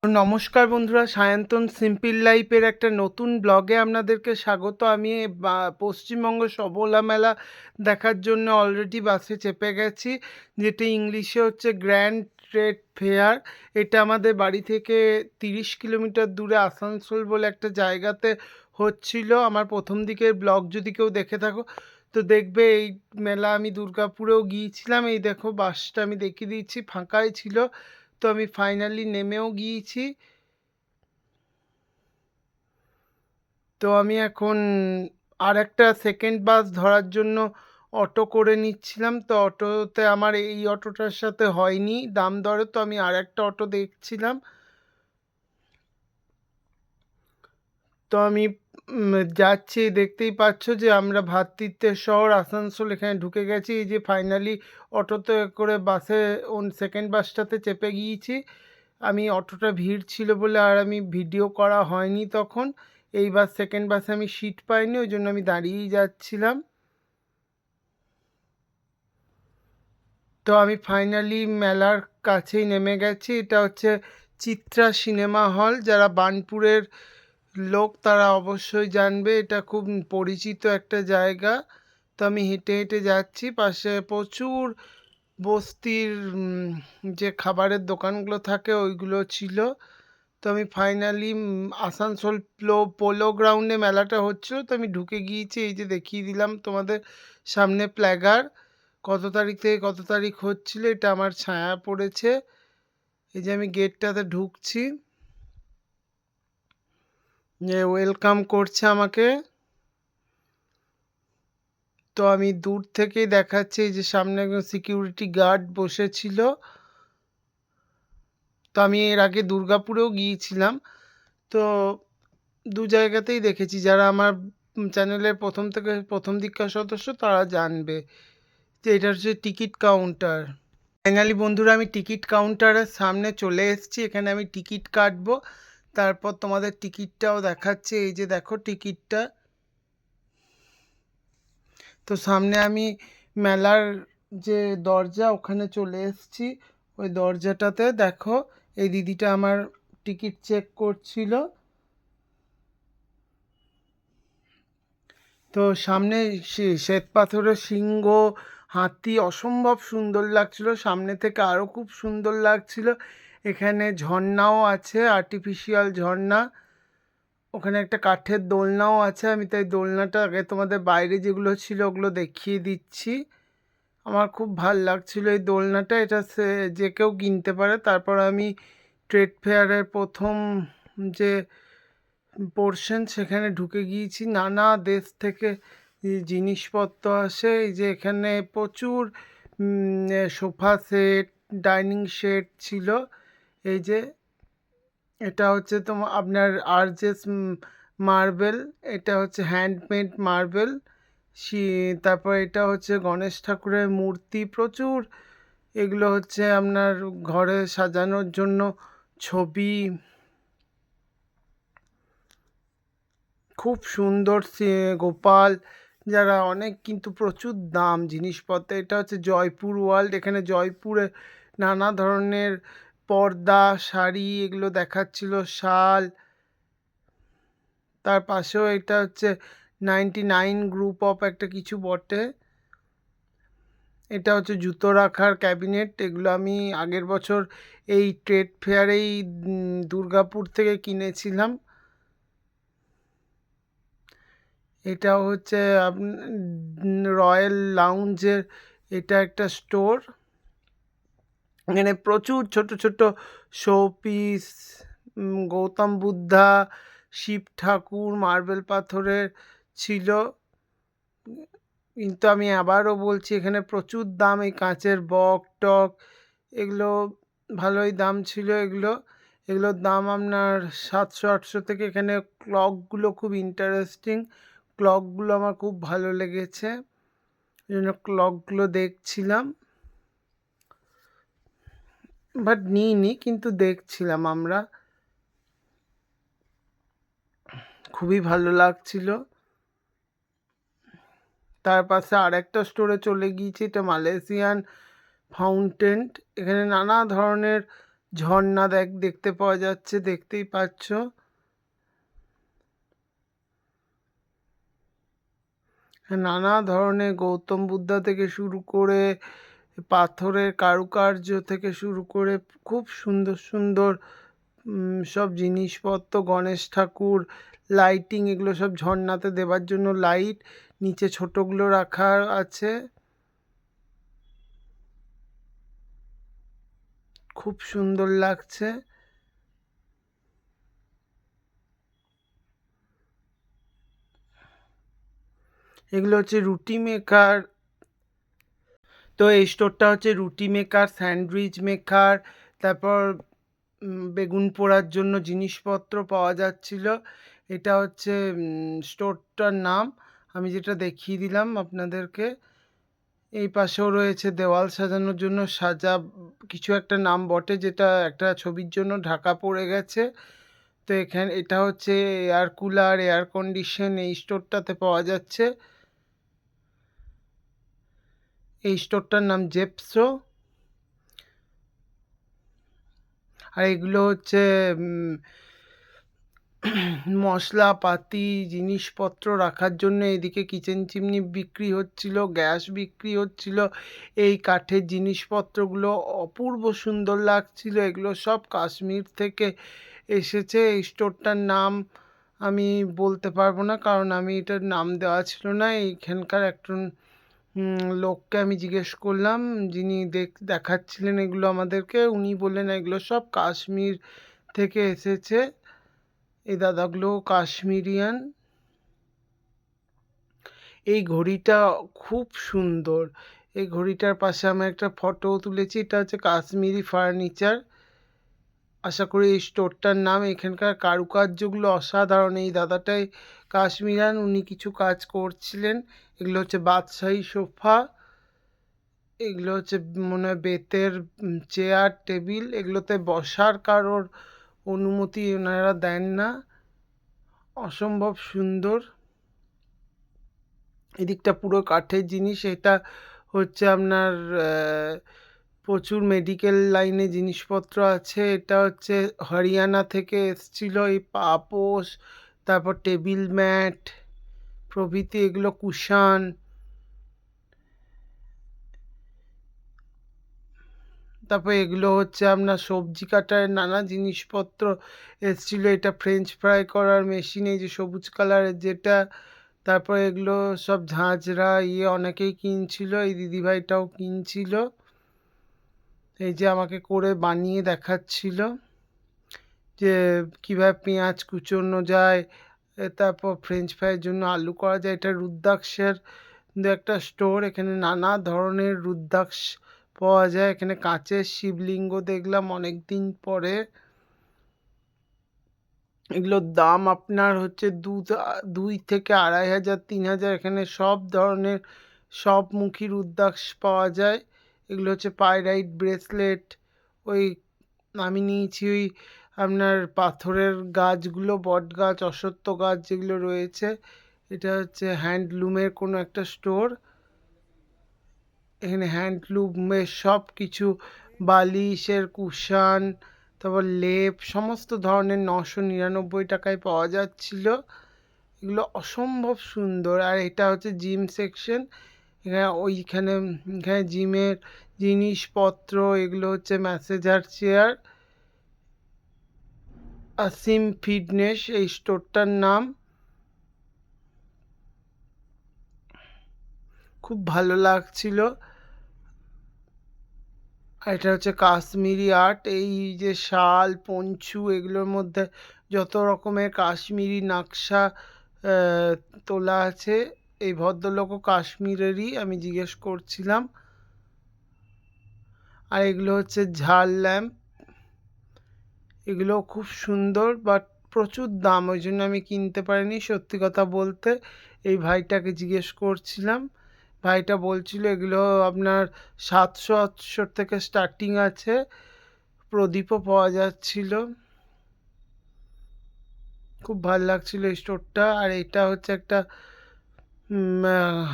নমস্কার বন্ধুরা, সায়ন্তন সিম্পল লাইফের একটা নতুন ব্লগে আপনাদেরকে স্বাগত। আমি পশ্চিমবঙ্গ সবলা মেলা দেখার জন্য অলরেডি বাসে চেপে গেছি, যেটা ইংলিশে হচ্ছে গ্র্যান্ড ট্রেড ফেয়ার। এটা আমাদের বাড়ি থেকে 30 কিলোমিটার দূরে আসানসোল বলে একটা জায়গাতে হচ্ছিল। আমার প্রথম দিকের ব্লগ যদি কেউ দেখে থাকো তো দেখবে। এই মেলা আমি দুর্গাপুরেও গিয়েছিলাম। এই দেখো বাসটা আমি দেখিয়ে দিচ্ছি, ফাঁকাই ছিল। তো আমি ফাইনালি নেমেও গিয়েছি। তো আমি এখন আর একটা সেকেন্ড বাস ধরার জন্য অটো করে নিচ্ছিলাম। তো অটোতে আমার এই অটোটার সাথে হয়নি দাম দরে, তো আমি আর একটা অটো দেখছিলাম। তো আমি যাচ্ছি, দেখতেই পাচ্ছ যে আমরা ভ্রাতৃত্বের শহর আসানসোল এখানে ঢুকে গেছি। এই যে ফাইনালি অটোতে করে বাসে সেকেন্ড বাসটাতে চেপে গিয়েছি। আমি অটোটা ভিড় ছিল বলে আর আমি ভিডিও করা হয়নি তখন। এই বাস সেকেন্ড বাসে আমি সিট পাইনি, ওই জন্য আমি দাঁড়িয়েই যাচ্ছিলাম। তো আমি ফাইনালি মেলার কাছেই নেমে গেছি। এটা হচ্ছে চিত্রা সিনেমা হল। যারা বার্নপুরের লোক তারা অবশ্যই জানবে, এটা খুব পরিচিত একটা জায়গা। তো আমি হেঁটে হেঁটে যাচ্ছি, পাশে প্রচুর বস্তির যে খাবারের দোকানগুলো থাকে ওইগুলো ছিল। তো আমি ফাইনালি আসানসোল পোলো গ্রাউন্ডে মেলাটা হচ্ছিলো, তো আমি ঢুকে গিয়েছি। এই যে দেখিয়ে দিলাম তোমাদের সামনে প্ল্যাগার, কত তারিখ থেকে কত তারিখ হচ্ছিল, এটা আমার ছায়া পড়েছে। এই যে আমি গেটটাতে ঢুকছি, যে ওয়েলকাম করছে আমাকে। তো আমি দূর থেকেই দেখাচ্ছি, এই যে সামনে একজন সিকিউরিটি গার্ড বসেছিল। তো আমি এর আগে দুর্গাপুরেও গিয়েছিলাম, তো দু জায়গাতেই দেখেছি। যারা আমার চ্যানেলের প্রথম থেকে প্রথম দিককার সদস্য তারা জানবে যে এটা হচ্ছে টিকিট কাউন্টার। ফাইনালি বন্ধুরা আমি টিকিট কাউন্টারের সামনে চলে এসেছি। এখানে আমি টিকিট কাটবো, তারপর তোমাদের টিকিটটাও দেখাচ্ছি। এই যে দেখো টিকিটটা। তো সামনে আমি মেলার যে দরজা ওখানে চলে এসেছি। ওই দরজাটাতে দেখো এই দিদিটা আমার টিকিট চেক করছিল। তো সামনে শ্বেত পাথরের সিংহ, হাতি অসম্ভব সুন্দর লাগছিল। সামনে থেকে আরও খুব সুন্দর লাগছিল। এখানে ঝর্ণাও আছে, আর্টিফিশিয়াল ঝর্ণা। ওখানে একটা কাঠের দোলনাও আছে। আমি তাই দোলনাটা আগে তোমাদের বাইরে যেগুলো ছিল ওগুলো দেখিয়ে দিচ্ছি। আমার খুব ভাল লাগছিল এই দোলনাটা। এটা যে কেউ কিনতে পারে। তারপর আমি ট্রেড ফেয়ারের প্রথম যে পোর্শন সেখানে ঢুকে গিয়েছি। নানা দেশ থেকে জিনিসপত্র আসে। এই যে এখানে প্রচুর সোফা সেট, ডাইনিং সেট ছিল। এই যে এটা হচ্ছে তোমার আপনার আরজেস মার্বেল, এটা হচ্ছে হ্যান্ডমেড মার্বেল। তারপর এটা হচ্ছে গণেশ ঠাকুরের মূর্তি প্রচুর। এগুলো হচ্ছে আপনার ঘরে সাজানোর জন্য ছবি। খুব সুন্দর গোপাল, যারা অনেক কিন্তু প্রচুর দাম জিনিসপত্র। এটা হচ্ছে জয়পুর ওয়ার্ল্ড। এখানে জয়পুরে নানা ধরনের পর্দা, শাড়ি এগুলো দেখাচ্ছিল, শাল। তার পাশেও এটা হচ্ছে 99 গ্রুপ অফ একটা কিছু বটে। এটা হচ্ছে জুতো রাখার ক্যাবিনেট। এগুলো আমি আগের বছর এই ট্রেড ফেয়ারেই দুর্গাপুর থেকে কিনেছিলাম। এটা হচ্ছে রয়্যাল লাউঞ্জের এটা একটা স্টোর। এখানে প্রচুর ছোট ছোট শোপিস, গৌতম বুদ্ধা, শিব ঠাকুর মার্বেল পাথরের ছিল। কিন্তু আমি আবারও বলছি এখানে প্রচুর দাম। এই কাঁচের বক টক এগুলো ভালোই দাম ছিল। এগুলোর দাম আপনার 700-800 থেকে। এখানে ক্লকগুলো খুব ইন্টারেস্টিং, ক্লকগুলো আমার খুব ভালো লেগেছে, এই জন্য ক্লকগুলো দেখছিলাম। বাট নিইনি, কিন্তু দেখছিলাম আমরা। খুবই ভালো লাগছিল। তার পাশে আর একটা স্টোরে চলে গিয়েছি, এটা মালয়েশিয়ান ফাউন্টেন। এখানে নানা ধরনের ঝর্ণা দেখতে পাওয়া যাচ্ছে, দেখতেই পাচ্ছ। নানা ধরনের গৌতম বুদ্ধা থেকে শুরু করে পাথরের কারুকার্য থেকে শুরু করে খুব সুন্দর সুন্দর সব জিনিসপত্র, গণেশ ঠাকুর, লাইটিং, এগুলো সব ঝর্ণাতে দেবার জন্য লাইট, নিচে ছোটগুলো রাখা আছে। খুব সুন্দর লাগছে। এগুলো হচ্ছে রুটি মেকার। তো এই স্টোরটা হচ্ছে রুটি মেকার, স্যান্ডউইচ মেকার, তারপর বেগুন পোড়ার জন্য জিনিসপত্র পাওয়া যাচ্ছিল। এটা হচ্ছে স্টোরটার নাম, আমি যেটা দেখিয়ে দিলাম আপনাদেরকে। এই পাশেও রয়েছে দেওয়াল সাজানোর জন্য কিছু একটা নাম বটে, যেটা একটা ছবির জন্য ঢাকা পড়ে গেছে। তো এখানে এটা হচ্ছে এয়ার কুলার, এয়ার কন্ডিশন এই স্টোরটাতে পাওয়া যাচ্ছে। এই স্টোরটার নাম জেপসো। আর এগুলো হচ্ছে মশলাপাতি জিনিসপত্র রাখার জন্য। এদিকে কিচেন চিমনি বিক্রি হচ্ছিল, গ্যাস বিক্রি হচ্ছিল। এই কাঠের জিনিসপত্রগুলো অপূর্ব সুন্দর লাগছিল। এগুলো সব কাশ্মীর থেকে এসেছে। এই স্টোরটার নাম আমি বলতে পারবো না, কারণ আমি এটার নাম দেওয়া ছিল না। এইখানকার একজন লোককে আমি জিজ্ঞেস করলাম, যিনি দেখাচ্ছিলেন এগুলো আমাদেরকে। উনি বললেন এগুলো সব কাশ্মীর থেকে এসেছে। এই দাদাগুলো কাশ্মীরিয়ান। এই ঘড়িটা খুব সুন্দর। এই ঘড়িটার পাশে আমি একটা ফটো তুলেছি। এটা হচ্ছে কাশ্মীরি ফার্নিচার। আশা করি এই স্টোরটার নাম। এখানকার কারুকার্যগুলো অসাধারণ। এই দাদাটাই কাশ্মীরিয়ান, উনি কিছু কাজ করছিলেন। এগুলো হচ্ছে বাদশাহী সোফা, এগুলো হচ্ছে মনে হয় বেতের চেয়ার টেবিল। এগুলোতে বসার কারোর অনুমতি ওনারা দেন না। অসম্ভব সুন্দর। এদিকটা পুরো কাঠের জিনিস। এটা হচ্ছে আপনার প্রচুর মেডিকেল লাইনে জিনিসপত্র আছে। এটা হচ্ছে হরিয়ানা থেকে এসছিল এই পাপোশ, তারপর টেবিল ম্যাট প্রভৃতি, এগুলো কুশান। তারপর এগুলো হচ্ছে আপনার সবজি কাটার নানা জিনিসপত্র এসছিল। এটা ফ্রেঞ্চ ফ্রাই করার মেশিন, এই যে সবুজ কালারের যেটা। তারপর এগুলো সব ঝাঁঝরা অনেকেই কিনছিল। এই দিদিভাইটাও কিনছিল, এই যে আমাকে করে বানিয়ে দেখাচ্ছিল যে কীভাবে পেঁয়াজ কুচোনো যায়, তারপর ফ্রেঞ্চ ফ্রাইয়ের জন্য আলু করা যায়। এটা রুদ্রাক্ষের একটা স্টোর। এখানে নানা ধরনের রুদ্রাক্ষ পাওয়া যায়। এখানে কাঁচের শিবলিঙ্গ দেখলাম অনেক দিন পরে। এগুলোর দাম আপনার হচ্ছে 2 থেকে 2.5 হাজার, 3 হাজার। এখানে সব ধরনের সবমুখী রুদ্রাক্ষ পাওয়া যায়। এগুলো হচ্ছে পাইরাইট ব্রেসলেট। ওই আমি নিয়েছি ওই আপনার পাথরের গাছগুলো, বট গাছ, অশ্বত্থ গাছ যেগুলো রয়েছে। এটা হচ্ছে হ্যান্ডলুমের কোনো একটা স্টোর। এখানে হ্যান্ডলুমের সব কিছু, বালিশের কুশান, তারপর লেপ, সমস্ত ধরনের 999 টাকায় পাওয়া যাচ্ছিল। এগুলো অসম্ভব সুন্দর। আর এটা হচ্ছে জিম সেকশন। এখানে জিমের জিনিসপত্র, এগুলো হচ্ছে ম্যাসেজার চেয়ার। আসিম ফিটনেস এই স্টোরটার নাম। খুব ভালো লাগছিল। এটা হচ্ছে কাশ্মীরি আর্ট। এই যে শাল, পঞ্চু, এগুলোর মধ্যে যত রকমের কাশ্মীরি নকশা তোলা আছে। এই ভদ্রলোকও কাশ্মীরেরই, আমি জিজ্ঞেস করছিলাম। আর এগুলো হচ্ছে ঝাল ল্যাম্প। এগুলো খুব সুন্দর, বাট প্রচুর দাম, ওই জন্য আমি কিনতে পারিনি। সত্যি কথা বলতে এই ভাইটাকে জিজ্ঞেস করছিলাম, ভাইটা বলছিল এগুলো আপনার 700-800 থেকে স্টার্টিং আছে। প্রদীপও পাওয়া যাচ্ছিল। খুব ভালো লাগছিল এই স্টোরটা। আর এটা হচ্ছে একটা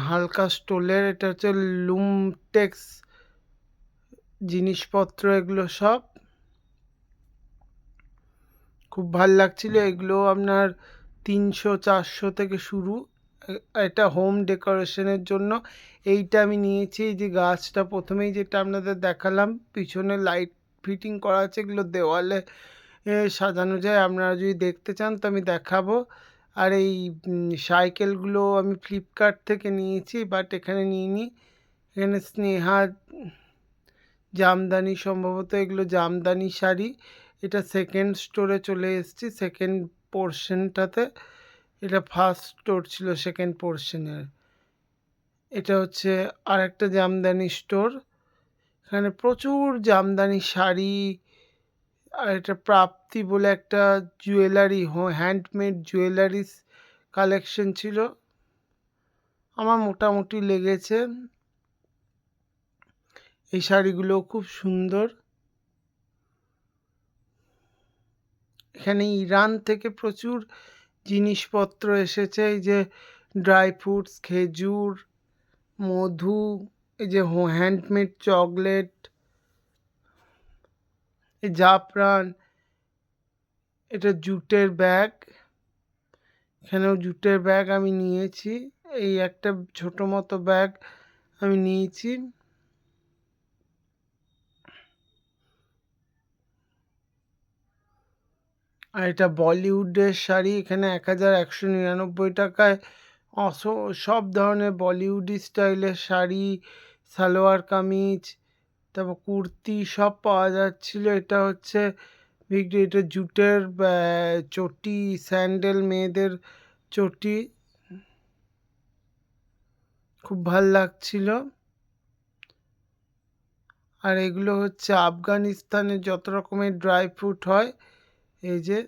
হালকা স্টোলের, এটা হচ্ছে লুমটেক্স জিনিসপত্র এগুলো সব। খুব ভাল লাগছিল। এগুলো আপনার 300-400 থেকে শুরু। এটা হোম ডেকোরেশনের জন্য। এইটা আমি নিয়েছি, এই যে গাছটা প্রথমেই যেটা আপনাদের দেখালাম, পিছনে লাইট ফিটিং করা আছে, এগুলো দেওয়ালে সাজানো যায়। আপনারা যদি দেখতে চান তো আমি দেখাবো। আর এই সাইকেলগুলো আমি ফ্লিপকার্ট থেকে নিয়েছি, বাট এখানে নিইনি। এখানে স্নেহা জামদানি, সম্ভবত এগুলো জামদানি শাড়ি। এটা সেকেন্ড স্টোরে চলে এসেছি, সেকেন্ড পোর্শনটাতে। এটা ফার্স্ট স্টোর ছিল সেকেন্ড পোর্শনের। এটা হচ্ছে আর একটা জামদানি স্টোর। এখানে প্রচুর জামদানি শাড়ি। আর এটা প্রাপ্তি বলে একটা জুয়েলারি, হ্যান্ডমেড জুয়েলারিস কালেকশন ছিল। আমার মোটামুটি লেগেছে। এই শাড়িগুলো খুব সুন্দর। এখানে ইরান থেকে প্রচুর জিনিসপত্র এসেছে, এই যে ড্রাই ফ্রুটস, খেজুর, মধু, এই যে হ্যান্ডমেড চকলেট, এই জাফরান। এটা জুটের ব্যাগ, এখানেও জুটের ব্যাগ আমি নিয়েছি। এই একটা ছোট মতো ব্যাগ আমি নিয়েছি। আর এটা বলিউডের শাড়ি। এখানে 1199 টাকায় সব ধরনের বলিউডি স্টাইলের শাড়ি, সালোয়ার কামিজ, তারপর কুর্তি সব পাওয়া যাচ্ছিল। এটা হচ্ছে এটা জুটের চটি, স্যান্ডেল, মেয়েদের চটি, খুব ভাল লাগছিল। আর এগুলো হচ্ছে আফগানিস্তানের যত রকমের ড্রাই ফ্রুট হয়। এই যে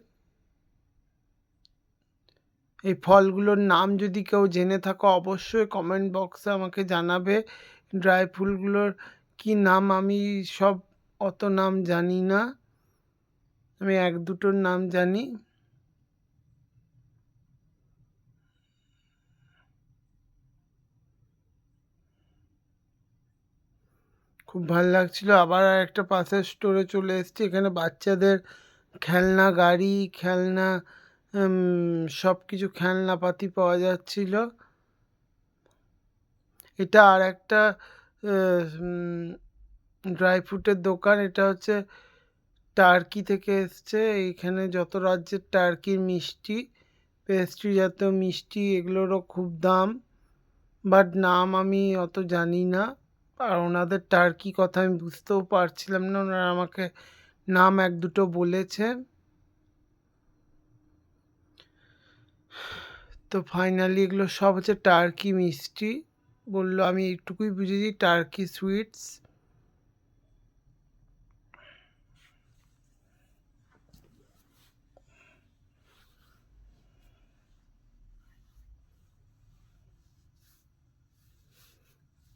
এই ফলগুলোর নাম যদি কেউ জেনে থাকো অবশ্যই কমেন্ট বক্সে আমাকে জানাবে। ড্রাই ফ্রুটগুলোর কি নাম, আমি সব অত নাম জানি না, আমি এক দুটোর নাম জানি। খুব ভালো লাগছিল। আবার একটা পাশের স্টোরে চলে এসেছি। এখানে বাচ্চাদের খেলনা গাড়ি, খেলনা, সব কিছু খেলনাপাতি পাওয়া যাচ্ছিল। এটা আর একটা ড্রাই ফ্রুটের দোকান। এটা হচ্ছে টার্কি থেকে এসছে। এইখানে যত রাজ্যের টার্কির মিষ্টি, পেস্ট্রি জাতীয় মিষ্টি, এগুলোরও খুব দাম, বাট নাম আমি অত জানি না। আর ওনাদের টার্কি কথা আমি বুঝতেও পারছিলাম না, ওনারা আমাকে নাম এক দুটো বলেছে। তো ফাইনালি এগুলো সব হচ্ছে টার্কি মিষ্টি বললো, আমি এইটুকুই বুঝেছি, টার্কি সুইটস।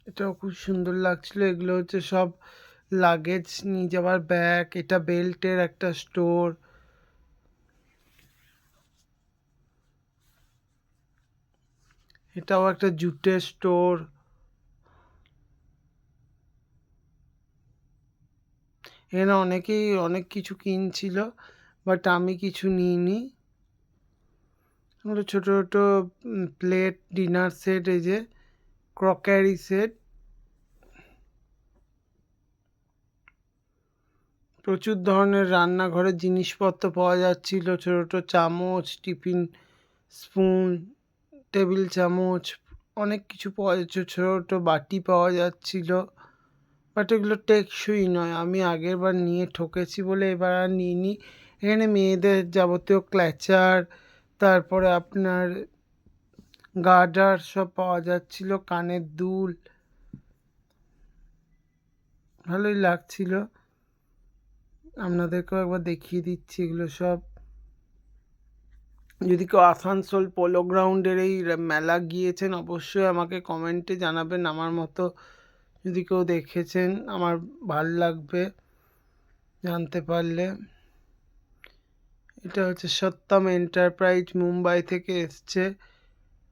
এটাও খুব সুন্দর লাগছিল। এগুলো হচ্ছে সব লাগেজ নিয়ে যাওয়ার ব্যাগ। এটা বেল্টের একটা স্টোর। এটাও একটা জুটের স্টোর। এখানে অনেকেই অনেক কিছু কিনছিল, বাট আমি কিছু নিইনি। এগুলো ছোটো ছোটো প্লেট, ডিনার সেট, এই যে ক্রকারি সেট। প্রচুর ধরনের রান্নাঘরের জিনিসপত্র পাওয়া যাচ্ছিল, ছোটো ছোটো চামচ, টিফিন স্পুন, টেবিল চামচ, অনেক কিছু পাওয়া যাচ্ছে। ছোটো ছোটো বাটি পাওয়া যাচ্ছিল, বাট এগুলো টেকসই নয়। আমি আগের বার নিয়ে ঠকেছি বলে এবার আর নিইনি। এখানে মেয়েদের যাবতীয় ক্ল্যাচার, তারপরে আপনার গার্ডার সব পাওয়া যাচ্ছিল, কানের দুল, ভালোই লাগছিল। আপনাদেরকেও একবার দেখিয়ে দিচ্ছি এগুলো সব। যদি কেউ আসানসোল পোলো গ্রাউন্ডের এই মেলা গিয়েছেন অবশ্যই আমাকে কমেন্টে জানাবেন। আমার মতো যদি কেউ দেখেছেন আমার ভাল লাগবে জানতে পারলে। এটা হচ্ছে সত্যম এন্টারপ্রাইজ, মুম্বাই থেকে এসছে।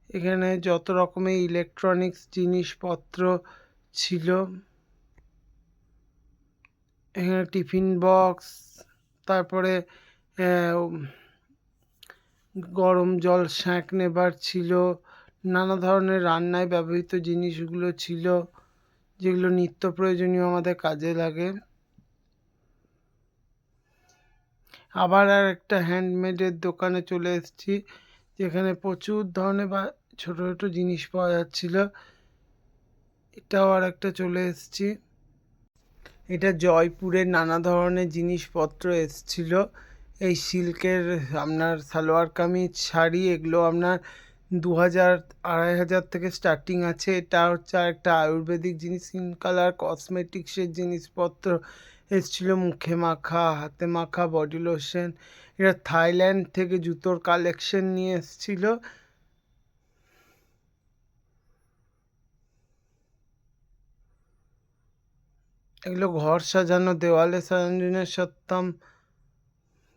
এখানে যত রকমের ইলেকট্রনিক্স জিনিসপত্র ছিল। এখানে টিফিন বক্স, তারপরে গরম জল সেঁক নেবার ছিল, নানা ধরনের রান্নায় ব্যবহৃত জিনিসগুলো ছিল, যেগুলো নিত্য প্রয়োজনীয় আমাদের কাজে লাগে। আবার আর একটা হ্যান্ডমেডের দোকানে চলে এসেছি, যেখানে প্রচুর ধরনের বা ছোট ছোট জিনিস পাওয়া যাচ্ছিল। এটাও আর একটা চলে এসেছি। এটা জয়পুরের নানা ধরনের জিনিসপত্র এসছিল। এই সিল্কের আপনার সালোয়ার কামিজ শাড়ি, এগুলো আপনার 2000 2500 থেকে স্টার্টিং আছে। এটা হচ্ছে একটা আয়ুর্বেদিক জিনিস, স্কিন কালার কসমেটিক্সের জিনিসপত্র এসছিল, মুখে মাখা, হাতে মাখা, বডি লোশন। এটা থাইল্যান্ড থেকে জুতোর কালেকশন নিয়ে এসছিল। এগুলো ঘর সাজানো, দেওয়ালে সাজানো। সত্যম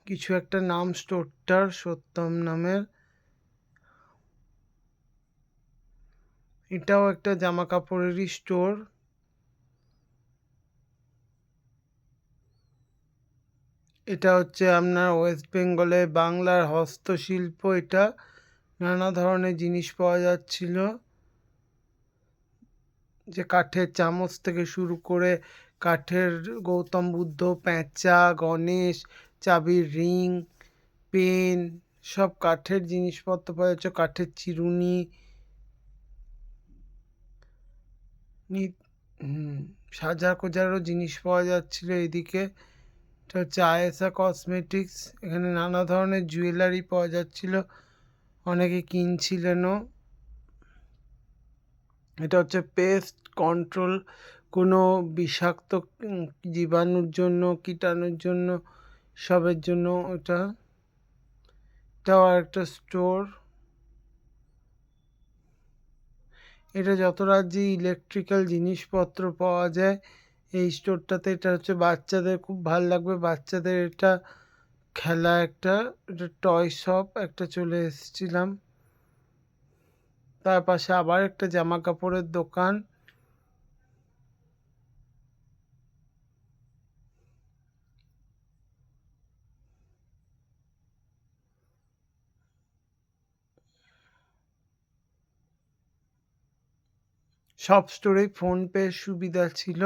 কিছু একটা নাম স্টোরটার, সত্যম নামের। এটাও একটা জামা কাপড়েরই স্টোর। এটা হচ্ছে আপনার ওয়েস্ট বেঙ্গলে বাংলার হস্তশিল্প। এটা নানা ধরনের জিনিস পাওয়া যাচ্ছিল, যে কাঠের চামচ থেকে শুরু করে কাঠের গৌতম বুদ্ধ, পেঁচা, গণেশ, চাবির রিং, পেন, সব কাঠের জিনিসপত্র পাওয়া যাচ্ছে। কাঠের চিরুনি, সাজা কোজারও জিনিস পাওয়া যাচ্ছিল এদিকে। এটা হচ্ছে আয়েশা কসমেটিক্স। এখানে নানা ধরনের জুয়েলারি পাওয়া যাচ্ছিল, অনেকে কিনছিলেনও। এটা হচ্ছে পেস্ট কন্ট্রোল, কোনো বিষাক্ত জীবাণুর জন্য, কীটাণুর জন্য, সবের জন্য এটাও একটা স্টোর। এটা যত রাজ্যে ইলেকট্রিক্যাল জিনিসপত্র পাওয়া যায় এই স্টোরটাতে। এটা হচ্ছে বাচ্চাদের খুব ভালো লাগবে, বাচ্চাদের এটা খেলা একটা, এটা টয় শপ একটা চলে এসেছিলাম। তার পাশে আবার একটা জামা কাপড়ের দোকান। সব স্টোরেই ফোনপের সুবিধা ছিল।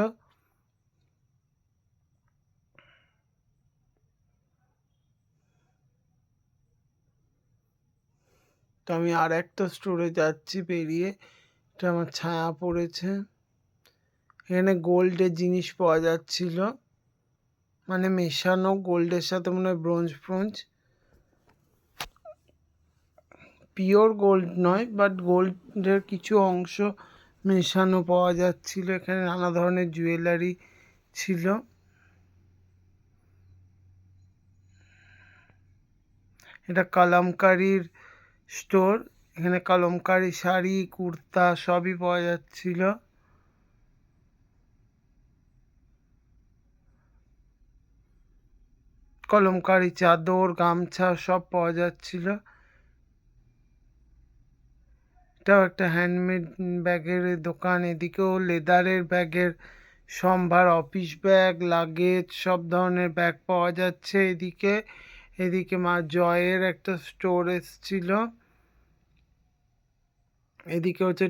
তো আমি আর একটা স্টোরে যাচ্ছি বেরিয়ে, এটা আমার ছায়া পড়েছে। এখানে গোল্ডের জিনিস পাওয়া যাচ্ছিল, মানে মেশানো গোল্ডের সাথে মনে হয় ব্রোঞ্জ ফ্রোঞ্জ। পিওর গোল্ড নয়, বাট গোল্ডের কিছু অংশ মেশানো পাওয়া যাচ্ছিল। এখানে নানা ধরনের জুয়েলারি ছিল। এটা কলমকারীর স্টোর। এখানে কলমকারী শাড়ি, কুর্তা সবই পাওয়া যাচ্ছিল। কলমকারী চাদর, গামছা সব পাওয়া যাচ্ছিল। এটাও একটা হ্যান্ডমেড ব্যাগের দোকান। এদিকেও লেদারের ব্যাগের সম্ভার, অফিস ব্যাগ, লাগেজ, সব ধরনের ব্যাগ পাওয়া যাচ্ছে এদিকে। এদিকে মা জয়ের একটা স্টোর এসছিল। এদিকে হচ্ছে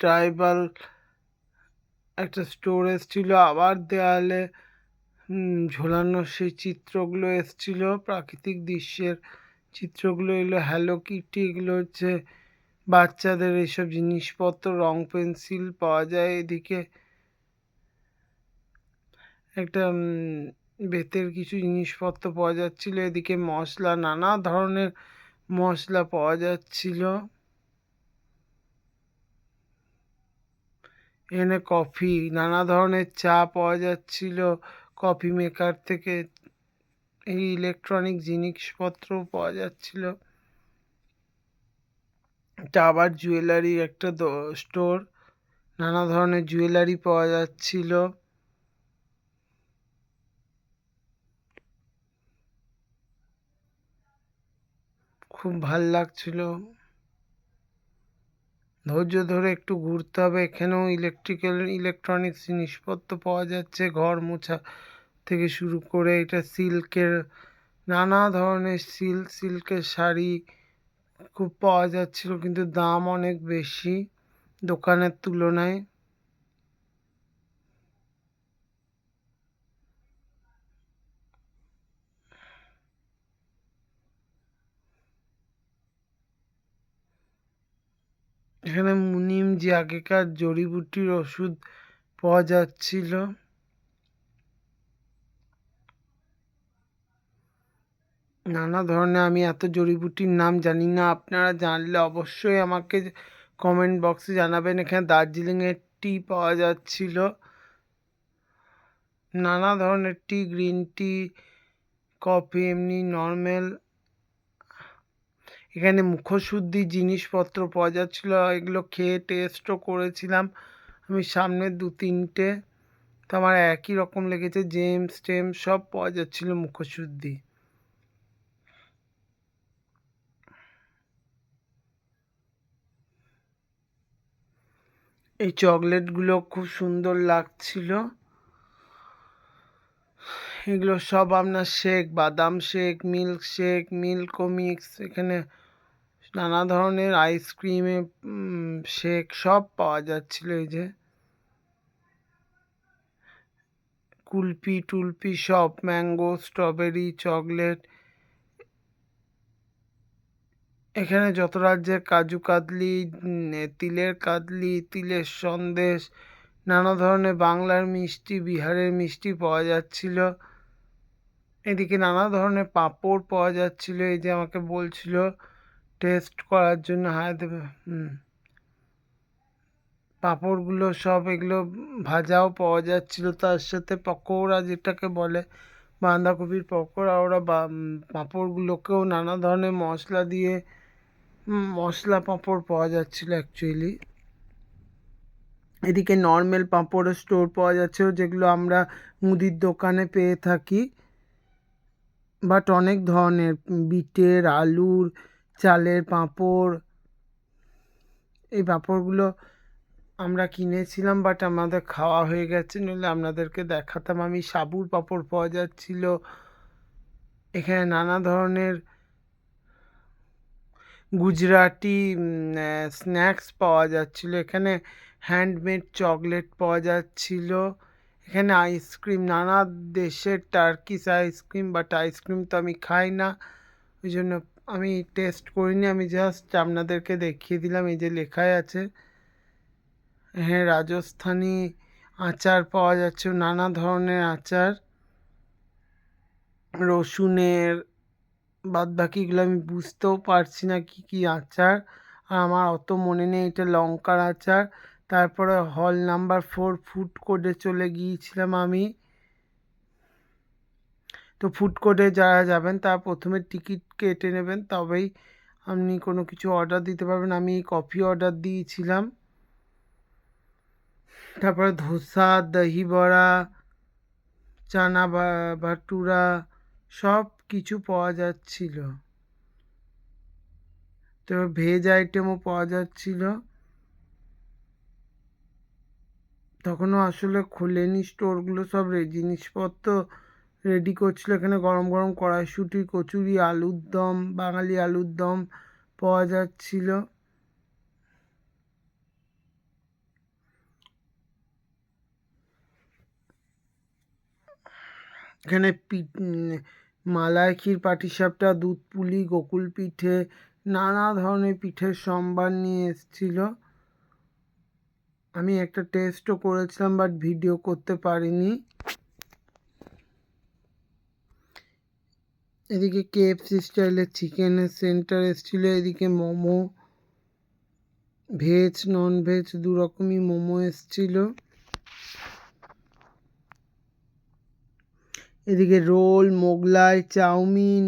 ট্রাইবাল একটা স্টোর এসছিল। আবার দেয়ালে ঝোলানো সেই চিত্রগুলো এসছিল, প্রাকৃতিক দৃশ্যের চিত্রগুলো। এগুলো হ্যালো কিটি, এগুলো হচ্ছে বাচ্চাদের এইসব জিনিসপত্র, রং পেন্সিল পাওয়া যায় এদিকে। একটা বেতের কিছু জিনিসপত্র পাওয়া যাচ্ছিল। এদিকে মশলা, নানা ধরনের মশলা পাওয়া যাচ্ছিল। এখানে কফি, নানা ধরনের চা পাওয়া যাচ্ছিল, কফি মেকার থেকে এই ইলেকট্রনিক জিনিসপত্রও পাওয়া যাচ্ছিল। এটা আবার জুয়েলারি একটা স্টোর, নানা ধরনের জুয়েলারি পাওয়া যাচ্ছিল। খুব ভাল লাগছিল। ধৈর্য ধরে একটু ঘুরতে হবে। এখানেও ইলেকট্রনিক্স জিনিসপত্র পাওয়া যাচ্ছে, ঘর মোছা থেকে শুরু করে। এটা সিল্কের নানা ধরনের সিল্কের শাড়ি খুব পাওয়া যাচ্ছিল, কিন্তু দাম অনেক বেশি দোকানের তুলনায়। এখানে মুনিম যে আগেকার জড়িবুটির ওষুধ পাওয়া যাচ্ছিল। নানা ধরনের, আমি এত জড়িবুটির নাম জানি না, আপনারা জানলে অবশ্যই আমাকে কমেন্ট বক্সে জানাবেন। এখানে দার্জিলিংয়ের টি পাওয়া যাচ্ছিল, নানা ধরনের টি, গ্রিন টি, কফি, এমনি নর্মাল। এখানে মুখশুদ্ধি জিনিসপত্র পাওয়া যাচ্ছিল, এগুলো খেয়ে টেস্টও করেছিলাম আমি, সামনে 2-3টে, তো আমার একই রকম লেগেছে। জেমস টেমস সব পাওয়া যাচ্ছিল মুখশুদ্ধি। এই চকলেটগুলো খুব সুন্দর লাগছিল। এগুলো সব আপনার শেক, বাদাম শেক, মিল্ক শেক, মিল্কো মিক্স, এখানে নানা ধরনের আইসক্রিমে শেক সব পাওয়া যাচ্ছিল। এই যে কুলপি টুলপি সব, ম্যাঙ্গো, স্ট্রবেরি, চকলেট। এখানে যত রাজ্যের কাজু কাতলি, তিলের কাতলি, তিলের সন্দেশ, নানা ধরনের বাংলার মিষ্টি, বিহারের মিষ্টি পাওয়া যাচ্ছিল। এদিকে নানা ধরনের পাঁপড় পাওয়া যাচ্ছিল, এই যে আমাকে বলছিল টেস্ট করার জন্য। পাঁপড়গুলো সব, এগুলো ভাজাও পাওয়া যাচ্ছিল, তার সাথে পকোড়া যেটাকে বলে, বাঁধাকপির পকোড়া। ওরা পাঁপড়গুলোকেও নানা ধরনের মশলা দিয়ে, মশলা পাঁপড় পাওয়া যাচ্ছিল অ্যাকচুয়ালি। এদিকে নর্মাল পাঁপড়ের স্টোর পাওয়া যাচ্ছে, যেগুলো আমরা মুদির দোকানে পেয়ে থাকি, বাট অনেক ধরনের বিটের, আলুর, চালের পাঁপড়। এই পাঁপড়গুলো আমরা কিনেছিলাম, বাট আমাদের খাওয়া হয়ে গেছে, নইলে আপনাদেরকে দেখাতাম আমি। সাবুর পাঁপড় পাওয়া যাচ্ছিল। এখানে নানা ধরনের গুজরাটি স্ন্যাক্স পাওয়া যাচ্ছিল। এখানে হ্যান্ডমেড চকলেট পাওয়া যাচ্ছিল। এখানে আইসক্রিম, নানা দেশের টার্কিশ আইসক্রিম, বাট আইসক্রিম তো আমি খাই না, ওই জন্য আমি টেস্ট করিনি, আমি জাস্ট আপনাদেরকে দেখিয়ে দিলাম। এই যে লেখাই আছে। হ্যাঁ, রাজস্থানি আচার পাওয়া যাচ্ছে, নানা ধরনের আচার, রসুনের, বাদ বাকিগুলো আমি বুঝতেও পারছি না কি কি আচার, আর আমার অত মনে নেই। এটা লঙ্কার আচার। তারপরে হল নাম্বার 4 ফুড কোর্টে চলে গিয়েছিলাম আমি। তো ফুড কোর্টে যারা যাবেন তারা প্রথমে টিকিট কেটে নেবেন, তবেই আপনি কোনো কিছু অর্ডার দিতে পারবেন। আমি কফি অর্ডার দিয়েছিলাম। তারপরে ধোসা, দহি বড়া, চানা ভাটুরা সব কিছু পাওয়া যাচ্ছিল। তো ভেজ আইটেমও পাওয়া যাচ্ছিল। তখনও আসলে খোলেনি স্টোরগুলো, সব জিনিসপত্র রেডি করছিল। এখানে গরম গরম কড়াইশুঁটি, কচুরি, আলুর দম, বাঙালি আলুর দম পাওয়া যাচ্ছিল। এখানে মালাই ক্ষীর, পাটিসাপটা, দুধ পুলি, গোকুল পিঠে, নানা ধরনের পিঠের সম্ভার নিয়ে এসেছিল। আমি একটা টেস্টও করেছিলাম, বাট ভিডিও করতে পারিনি। এদিকে KFC স্টাইলের চিকেনের সেন্টার এসেছিলো। এদিকে মোমো, ভেজ নন ভেজ দু রকমই মোমো এসেছিল। এদিকে রোল, মোগলাই, চাউমিন,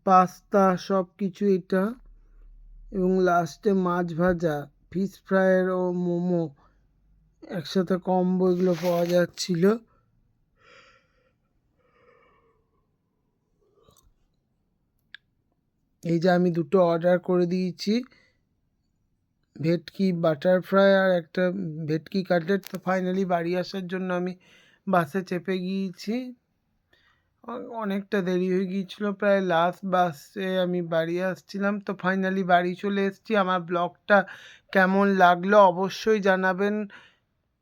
পাস্তা সব কিছু এটা, এবং লাস্টে মাছ ভাজা, ফিশ ফ্রাইয়ের ও মোমো একসাথে কম্বো, এগুলো পাওয়া যাচ্ছিল। এই যে আমি দুটো অর্ডার করে দিয়েছি, ভেটকি বাটার ফ্রাই আর একটা ভেটকি কাটলেট। তো ফাইনালি বাড়ি আসার জন্য আমি বাসে চেপে গিয়েছি। অনেকটা দেরি হয়ে গিয়েছিল, প্রায় লাস্ট বাসে আমি বাড়ি আসছিলাম। তো ফাইনালি বাড়ি চলে এসেছি। আমার ব্লগটা কেমন লাগলো অবশ্যই জানাবেন।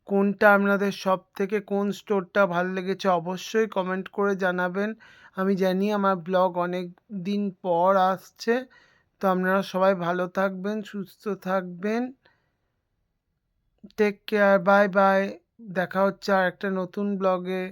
কোনটা আপনাদের সব থেকে কোন স্টোরটা ভালো লেগেছে অবশ্যই কমেন্ট করে জানাবেন। আমি জানি আমার ব্লগ অনেক দিন পর আসছে। তো আপনারা সবাই ভালো থাকবেন, সুস্থ থাকবেন। Take care, bye bye. দেখা হচ্ছে আর একটা নতুন ব্লগে।